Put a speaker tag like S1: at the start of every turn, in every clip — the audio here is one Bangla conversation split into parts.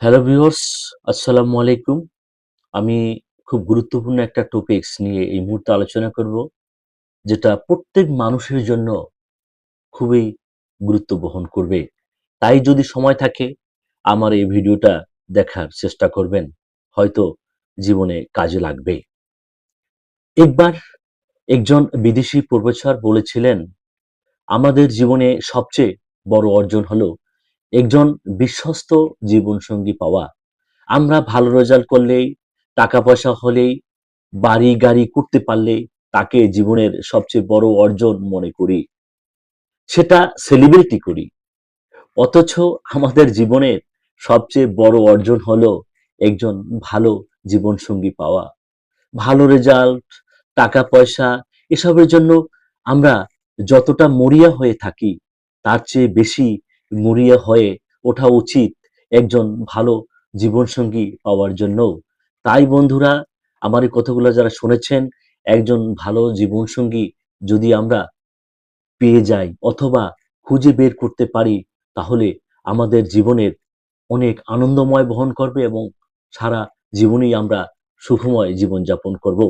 S1: হ্যালো ভিউয়ার্স, আসসালামু আলাইকুম। আমি খুব গুরুত্বপূর্ণ একটা টপিকস নিয়ে এই মুহূর্তে আলোচনা করব, যেটা প্রত্যেক মানুষের জন্য খুবই গুরুত্ব বহন করবে। তাই যদি সময় থাকে আমার এই ভিডিওটা দেখার চেষ্টা করবেন। হয়তো জীবনে কাজে লাগবে। একবার একজন বিদেশি প্রফেসর বলেছিলেন, আমাদের জীবনে সবচেয়ে বড় অর্জন হলো একজন বিশ্বস্ত জীবনসঙ্গী পাওয়া। আমরা ভালো রেজাল্ট করলেই, টাকা পয়সা হলেই, বাড়ি গাড়ি করতে পারলেই তাকে জীবনের সবচেয়ে বড় অর্জন মনে করি, সেটা সেলিব্রেটি করি। অথচ আমাদের জীবনের সবচেয়ে বড় অর্জন হলো একজন ভালো জীবনসঙ্গী পাওয়া। ভালো রেজাল্ট, টাকা পয়সা এসবের জন্য আমরা যতটা মরিয়া হয়ে থাকি, তার চেয়ে বেশি মরিয়া হয়ে ওঠা উচিত একজন ভালো জীবনসঙ্গী পাওয়ার জন্য। তাই বন্ধুরা, আমার এই কথাগুলো যারা শুনেছেন, একজন ভালো জীবনসঙ্গী যদি আমরা পেয়ে যাই অথবা খুঁজে বের করতে পারি, তাহলে আমাদের জীবনের অনেক আনন্দময় বহন করবে এবং সারা জীবনেই আমরা সুখময় জীবনযাপন করব।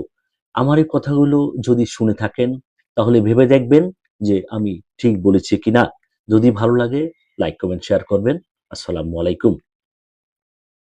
S1: আমার এই কথাগুলো যদি শুনে থাকেন, তাহলে ভেবে দেখবেন যে আমি ঠিক বলেছি কিনা। যদি ভালো লাগে, লাইক কমেন্ট শেয়ার করবেন। আসসালামু আলাইকুম।